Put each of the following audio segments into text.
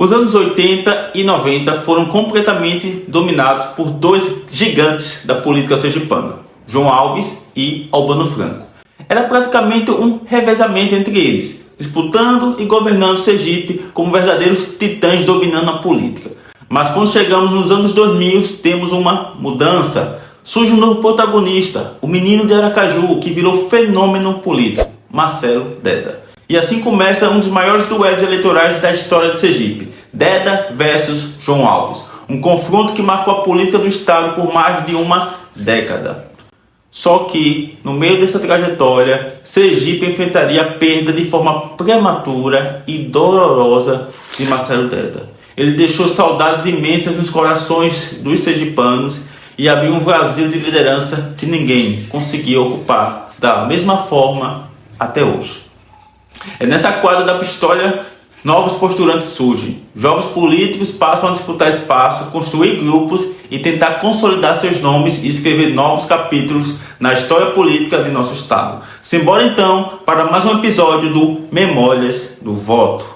Os anos 80 e 90 foram completamente dominados por dois gigantes da política sergipana, João Alves e Albano Franco. Era praticamente um revezamento entre eles, disputando e governando Sergipe como verdadeiros titãs dominando a política. Mas quando chegamos nos anos 2000, temos uma mudança. Surge um novo protagonista, o menino de Aracaju, que virou fenômeno político, Marcelo Deda. E assim começa um dos maiores duelos eleitorais da história de Sergipe, Deda versus João Alves. Um confronto que marcou a política do estado por mais de uma década. Só que, no meio dessa trajetória, Sergipe enfrentaria a perda de forma prematura e dolorosa de Marcelo Deda. Ele deixou saudades imensas nos corações dos sergipanos e abriu um vazio de liderança que ninguém conseguiu ocupar da mesma forma até hoje. É nessa quadra da história novos postulantes surgem. Jovens políticos passam a disputar espaço, construir grupos e tentar consolidar seus nomes e escrever novos capítulos na história política de nosso estado. Simbora então para mais um episódio do Memórias do Voto.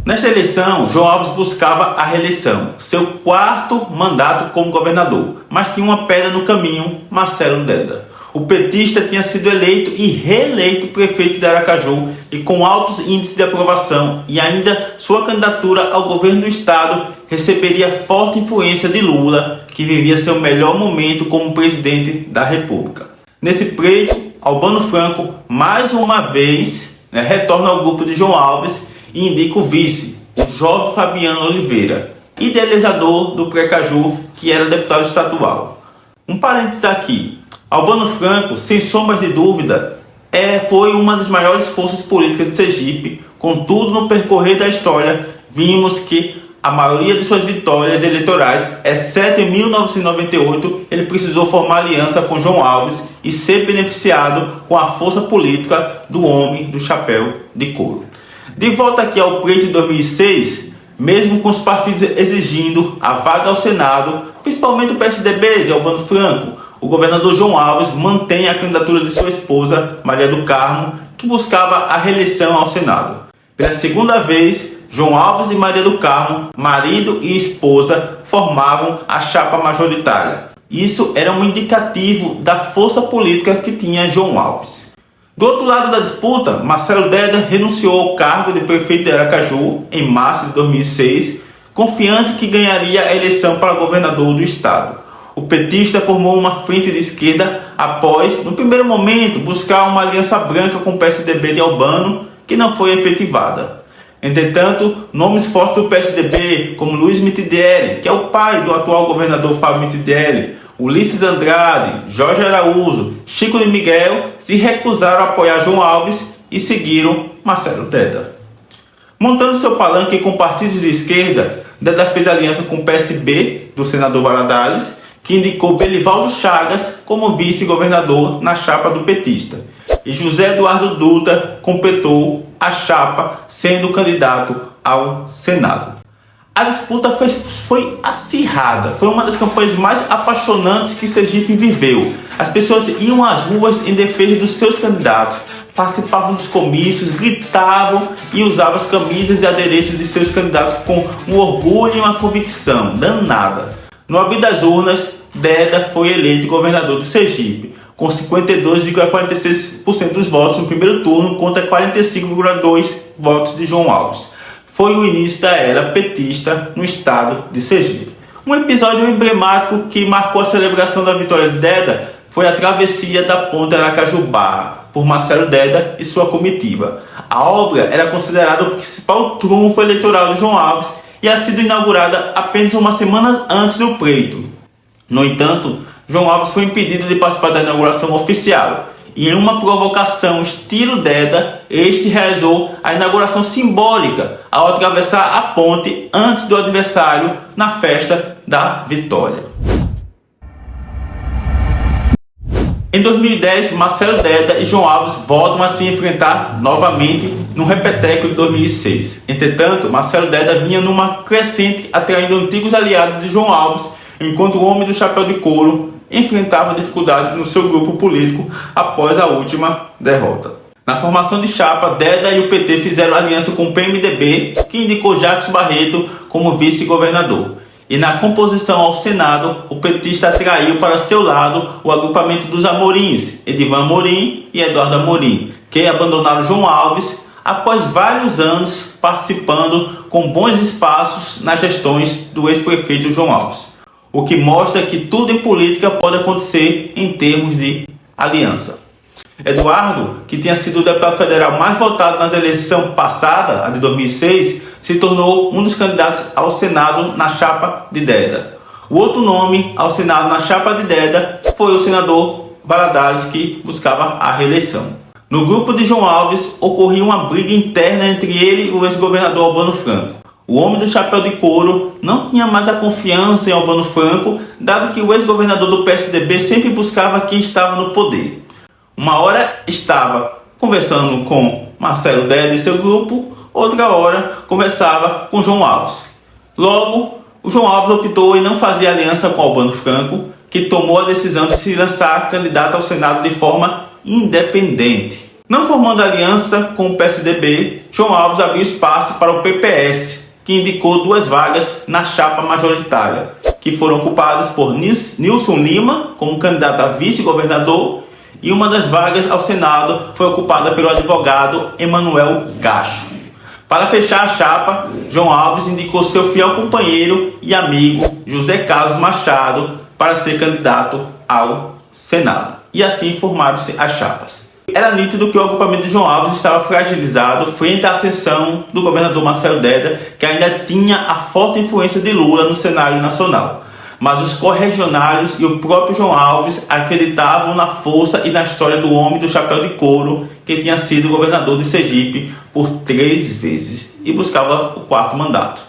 Nesta eleição, João Alves buscava a reeleição, seu quarto mandato como governador, mas tinha uma pedra no caminho, Marcelo Deda. O petista tinha sido eleito e reeleito prefeito de Aracaju e com altos índices de aprovação, e ainda sua candidatura ao governo do estado receberia forte influência de Lula, que vivia seu melhor momento como presidente da República. Nesse pleito, Albano Franco, mais uma vez, retorna ao grupo de João Alves e indica o vice, o jovem Fabiano Oliveira, idealizador do Precaju, que era deputado estadual. Um parênteses aqui, Albano Franco, sem sombras de dúvida, foi uma das maiores forças políticas de Sergipe. Contudo, no percorrer da história, vimos que a maioria de suas vitórias eleitorais, exceto em 1998, ele precisou formar aliança com João Alves e ser beneficiado com a força política do homem do chapéu de couro. De volta aqui ao pleito de 2006, mesmo com os partidos exigindo a vaga ao Senado, principalmente o PSDB de Albano Franco, o governador João Alves mantém a candidatura de sua esposa, Maria do Carmo, que buscava a reeleição ao Senado. Pela segunda vez, João Alves e Maria do Carmo, marido e esposa, formavam a chapa majoritária. Isso era um indicativo da força política que tinha João Alves. Do outro lado da disputa, Marcelo Deda renunciou ao cargo de prefeito de Aracaju em março de 2006, confiante que ganharia a eleição para governador do estado. O petista formou uma frente de esquerda após, no primeiro momento, buscar uma aliança branca com o PSDB de Albano, que não foi efetivada. Entretanto, nomes fortes do PSDB, como Luiz Mitidieri, que é o pai do atual governador Fábio Mitidieri, Ulisses Andrade, Jorge Araújo, Chico de Miguel se recusaram a apoiar João Alves e seguiram Marcelo Deda. Montando seu palanque com partidos de esquerda, Deda fez aliança com o PSB do senador Valadares, que indicou Belivaldo Chagas como vice-governador na chapa do petista. E José Eduardo Dutra completou a chapa, sendo candidato ao Senado. A disputa foi acirrada, foi uma das campanhas mais apaixonantes que Sergipe viveu. As pessoas iam às ruas em defesa dos seus candidatos, participavam dos comícios, gritavam e usavam as camisas e adereços de seus candidatos com um orgulho e uma convicção danada. No abrir das urnas, Deda foi eleito governador de Sergipe, com 52,46% dos votos no primeiro turno contra 45,2% votos de João Alves. Foi o início da era petista no estado de Sergipe. Um episódio emblemático que marcou a celebração da vitória de Deda foi a travessia da Ponte Aracaju-Barra por Marcelo Deda e sua comitiva. A obra era considerada o principal trunfo eleitoral de João Alves e tinha sido inaugurada apenas uma semana antes do pleito. No entanto, João Alves foi impedido de participar da inauguração oficial. E em uma provocação estilo Deda, este realizou a inauguração simbólica ao atravessar a ponte antes do adversário na festa da vitória. Em 2010, Marcelo Deda e João Alves voltam a se enfrentar novamente no repeteco de 2006. Entretanto, Marcelo Deda vinha numa crescente atraindo antigos aliados de João Alves, enquanto o homem do chapéu de couro enfrentava dificuldades no seu grupo político após a última derrota. Na formação de chapa, Deda e o PT fizeram aliança com o PMDB, que indicou Jacques Barreto como vice-governador. E na composição ao Senado, o petista atraiu para seu lado o agrupamento dos Amorins, Edivan Amorim e Eduardo Amorim, que abandonaram João Alves após vários anos participando com bons espaços nas gestões do ex-prefeito João Alves. O que mostra que tudo em política pode acontecer em termos de aliança. Eduardo, que tinha sido o deputado federal mais votado nas eleições passadas, a de 2006, se tornou um dos candidatos ao Senado na chapa de Deda. O outro nome ao Senado na chapa de Deda foi o senador Valadares, que buscava a reeleição. No grupo de João Alves, ocorria uma briga interna entre ele e o ex-governador Albano Franco. O homem do chapéu de couro não tinha mais a confiança em Albano Franco, dado que o ex-governador do PSDB sempre buscava quem estava no poder. Uma hora estava conversando com Marcelo Deda e seu grupo, outra hora conversava com João Alves. Logo, o João Alves optou em não fazer aliança com Albano Franco, que tomou a decisão de se lançar candidato ao Senado de forma independente. Não formando aliança com o PSDB, João Alves abriu espaço para o PPS, que indicou 2 vagas na chapa majoritária, que foram ocupadas por Nilson Lima como candidato a vice-governador, e uma das vagas ao Senado foi ocupada pelo advogado Emanuel Cacho. Para fechar a chapa, João Alves indicou seu fiel companheiro e amigo José Carlos Machado para ser candidato ao Senado. E assim formaram-se as chapas. Era nítido que o agrupamento de João Alves estava fragilizado frente à ascensão do governador Marcelo Deda, que ainda tinha a forte influência de Lula no cenário nacional. Mas os correligionários e o próprio João Alves acreditavam na força e na história do homem do chapéu de couro, que tinha sido governador de Sergipe por 3 vezes e buscava o 4º mandato.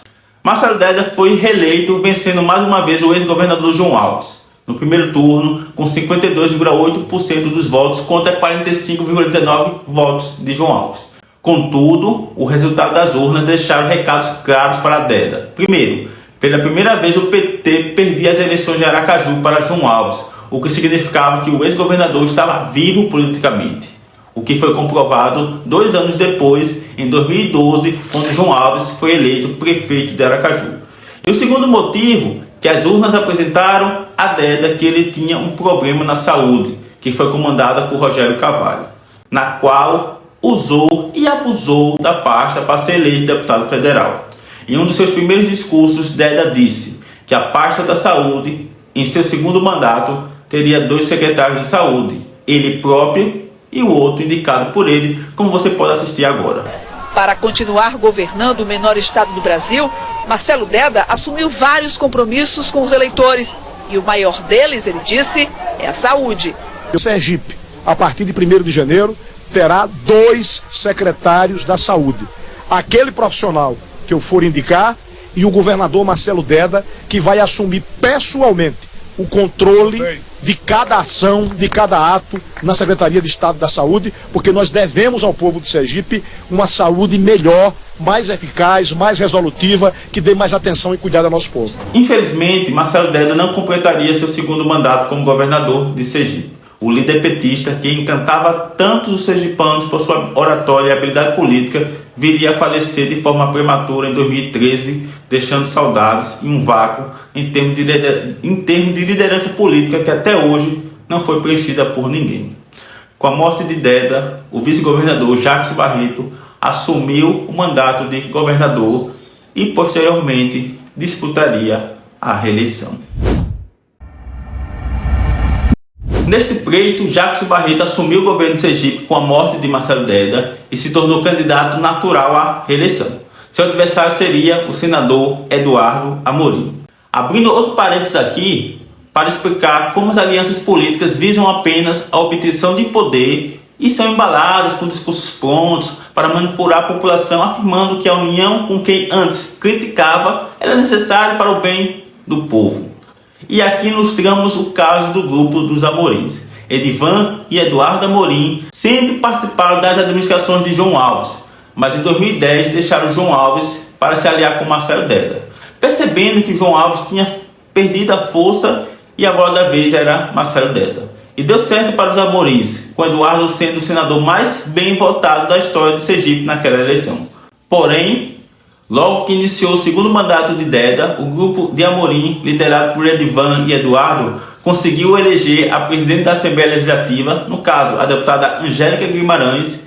Marcelo Deda foi reeleito, vencendo mais uma vez o ex-governador João Alves, no primeiro turno, com 52,8% dos votos contra 45,19% votos de João Alves. Contudo, o resultado das urnas deixaram recados claros para Deda. Primeiro, pela primeira vez o PT perdia as eleições de Aracaju para João Alves, o que significava que o ex-governador estava vivo politicamente. O que foi comprovado 2 anos depois, em 2012, quando João Alves foi eleito prefeito de Aracaju. E o segundo motivo, que as urnas apresentaram a Deda que ele tinha um problema na saúde, que foi comandada por Rogério Carvalho, na qual usou e abusou da pasta para ser eleito deputado federal. Em um dos seus primeiros discursos, Deda disse que a pasta da saúde, em seu segundo mandato, teria 2 secretários de saúde, ele próprio e o outro indicado por ele, como você pode assistir agora. Para continuar governando o menor estado do Brasil, Marcelo Deda assumiu vários compromissos com os eleitores e o maior deles, ele disse, é a saúde. O Sergipe, a partir de 1º de janeiro, terá 2 secretários da saúde. Aquele profissional que eu for indicar e o governador Marcelo Deda, que vai assumir pessoalmente o controle de cada ação, de cada ato na Secretaria de Estado da Saúde, porque nós devemos ao povo de Sergipe uma saúde melhor, mais eficaz, mais resolutiva, que dê mais atenção e cuidado ao nosso povo. Infelizmente, Marcelo Deda não completaria seu segundo mandato como governador de Sergipe. O líder petista, que encantava tanto os sergipanos por sua oratória e habilidade política, viria a falecer de forma prematura em 2013, deixando saudades e um vácuo em termos de liderança política que até hoje não foi preenchida por ninguém. Com a morte de Deda, o vice-governador Jacques Barreto assumiu o mandato de governador e posteriormente disputaria a reeleição. Neste pleito, Jacques Barreto assumiu o governo de Sergipe com a morte de Marcelo Deda e se tornou candidato natural à reeleição. Seu adversário seria o senador Eduardo Amorim. Abrindo outro parênteses aqui, para explicar como as alianças políticas visam apenas a obtenção de poder e são embaladas com discursos prontos para manipular a população, afirmando que a união com quem antes criticava era necessária para o bem do povo. E aqui ilustramos o caso do grupo dos Amorins. Edivan e Eduardo Amorim sempre participaram das administrações de João Alves, mas em 2010 deixaram João Alves para se aliar com Marcelo Deda. Percebendo que João Alves tinha perdido a força e a bola da vez era Marcelo Deda. E deu certo para os Amorins, com Eduardo sendo o senador mais bem votado da história de Sergipe naquela eleição. Porém, logo que iniciou o segundo mandato de Deda, o grupo de Amorim, liderado por Edivan e Eduardo, conseguiu eleger a presidente da Assembleia Legislativa, no caso, a deputada Angélica Guimarães,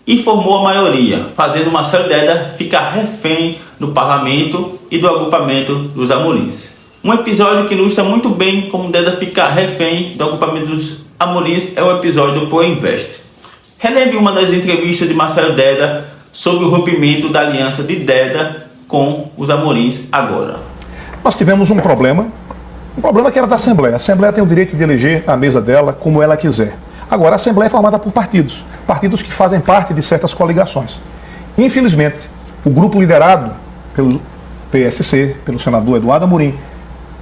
e formou a maioria, fazendo Marcelo Deda ficar refém do parlamento e do agrupamento dos Amorins. Um episódio que ilustra muito bem como Deda fica refém do agrupamento dos Amorins é o episódio do Proinvest. Relembre uma das entrevistas de Marcelo Deda sobre o rompimento da aliança de Deda com os Amorins agora. Nós tivemos um problema que era da Assembleia. A Assembleia tem o direito de eleger a mesa dela como ela quiser. Agora, a Assembleia é formada por partidos que fazem parte de certas coligações. Infelizmente, o grupo liderado pelo PSC, pelo senador Eduardo Amorim,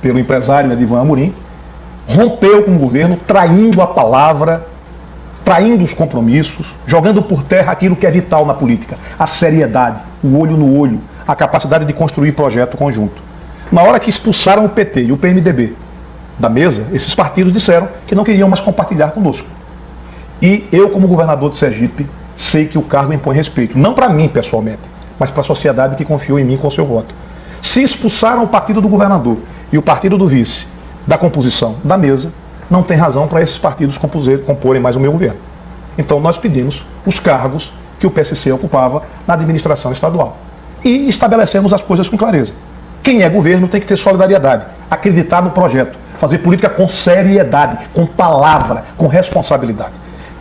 pelo empresário Edivan Amorim, rompeu com o governo, traindo a palavra, traindo os compromissos, jogando por terra aquilo que é vital na política, a seriedade, o olho no olho, a capacidade de construir projeto conjunto. Na hora que expulsaram o PT e o PMDB da mesa, esses partidos disseram que não queriam mais compartilhar conosco. E eu, como governador de Sergipe, sei que o cargo impõe respeito, não para mim pessoalmente, mas para a sociedade que confiou em mim com o seu voto. Se expulsaram o partido do governador e o partido do vice da composição da mesa, não tem razão para esses partidos comporem mais o meu governo. Então nós pedimos os cargos que o PSC ocupava na administração estadual. E estabelecemos as coisas com clareza. Quem é governo tem que ter solidariedade, acreditar no projeto, fazer política com seriedade, com palavra, com responsabilidade.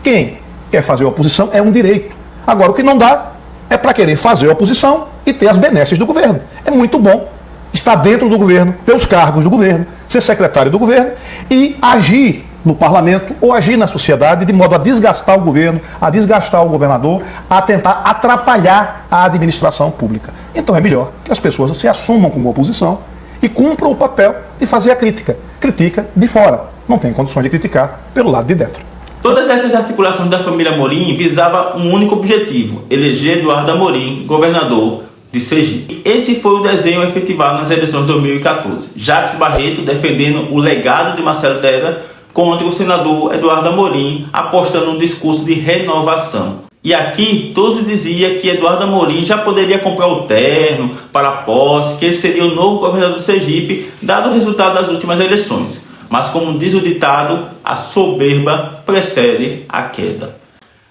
Quem quer fazer oposição é um direito. Agora, o que não dá é para querer fazer oposição e ter as benesses do governo. É muito bom estar dentro do governo, ter os cargos do governo, ser secretário do governo e agir no parlamento ou agir na sociedade de modo a desgastar o governo, a desgastar o governador, a tentar atrapalhar a administração pública. Então é melhor que as pessoas se assumam como oposição e cumpram o papel de fazer a crítica. Critica de fora, não tem condições de criticar pelo lado de dentro. Todas essas articulações da família Amorim visavam um único objetivo: eleger Eduardo Amorim governador de Sergipe. Esse foi o desenho efetivado nas eleições de 2014. Jacques Barreto defendendo o legado de Marcelo Deda contra o senador Eduardo Amorim, apostando num discurso de renovação. E aqui todos diziam que Eduardo Amorim já poderia comprar o terno para a posse, que ele seria o novo governador do Sergipe, dado o resultado das últimas eleições. Mas como diz o ditado, a soberba precede a queda.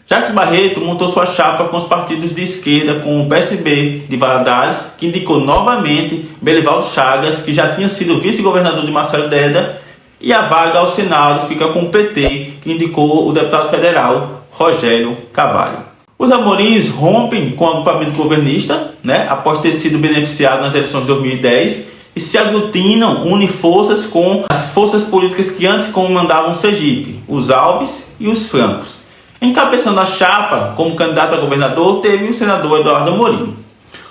Jacques Barreto montou sua chapa com os partidos de esquerda, com o PSB de Valadares, que indicou novamente Belivaldo Chagas, que já tinha sido vice-governador de Marcelo Deda, e a vaga ao Senado fica com o PT, que indicou o deputado federal Rogério Carvalho. Os Amorins rompem com o agrupamento governista, após ter sido beneficiado nas eleições de 2010, e se aglutinam, unem forças com as forças políticas que antes comandavam Sergipe, os Alves e os Francos. Encabeçando a chapa como candidato a governador, teve o senador Eduardo Amorim.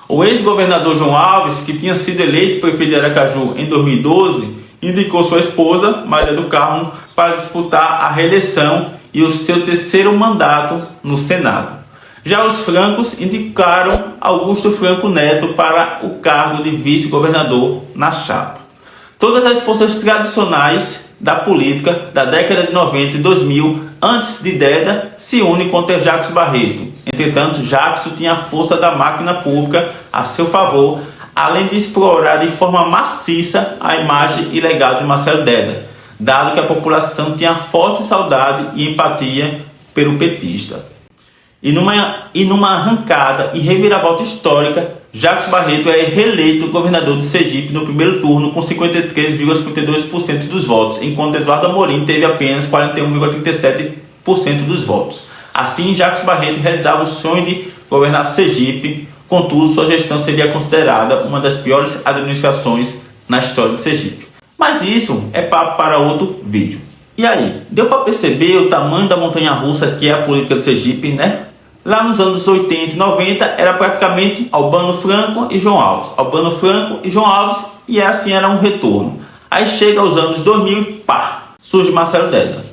O ex-governador João Alves, que tinha sido eleito prefeito de Aracaju em 2012, indicou sua esposa, Maria do Carmo, para disputar a reeleição e o seu terceiro mandato no Senado. Já os Francos indicaram Augusto Franco Neto para o cargo de vice-governador na chapa. Todas as forças tradicionais da política da década de 90 e 2000, antes de Deda, se unem contra Jacques Barreto. Entretanto, Jacques tinha a força da máquina pública a seu favor, além de explorar de forma maciça a imagem e legado de Marcelo Deda, dado que a população tinha forte saudade e empatia pelo petista. E numa arrancada e reviravolta histórica, Jacques Barreto é reeleito governador de Sergipe no primeiro turno com 53,52% dos votos, enquanto Eduardo Amorim teve apenas 41,37% dos votos. Assim, Jacques Barreto realizava o sonho de governar Sergipe, contudo, sua gestão seria considerada uma das piores administrações na história de Sergipe. Mas isso é papo para outro vídeo. E aí, deu para perceber o tamanho da montanha-russa que é a política de Sergipe, Lá nos anos 80 e 90 era praticamente Albano Franco e João Alves. Albano Franco e João Alves, e assim era um retorno. Aí chega aos anos 2000 e pá, surge Marcelo Deda.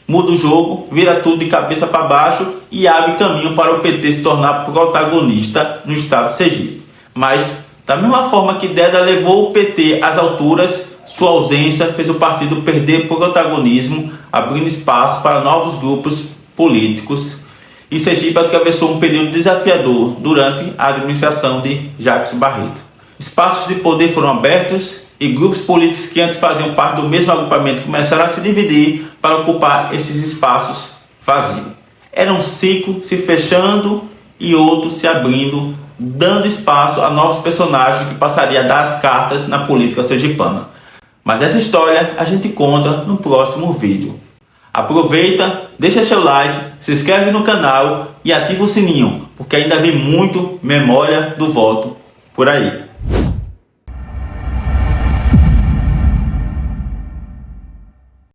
Muda o jogo, vira tudo de cabeça para baixo e abre caminho para o PT se tornar protagonista no estado de Sergipe. Mas, da mesma forma que Deda levou o PT às alturas, Sua ausência fez o partido perder protagonismo, abrindo espaço para novos grupos políticos, e Sergipe atravessou um período desafiador durante a administração de Jacques Barreto. Espaços de poder foram abertos e grupos políticos que antes faziam parte do mesmo agrupamento começaram a se dividir para ocupar esses espaços vazios. Era um ciclo se fechando e outro se abrindo, dando espaço a novos personagens que passariam a dar as cartas na política sergipana. Mas essa história a gente conta no próximo vídeo. Aproveita, deixa seu like, se inscreve no canal e ativa o sininho, porque ainda vem muito Memória do Voto por aí.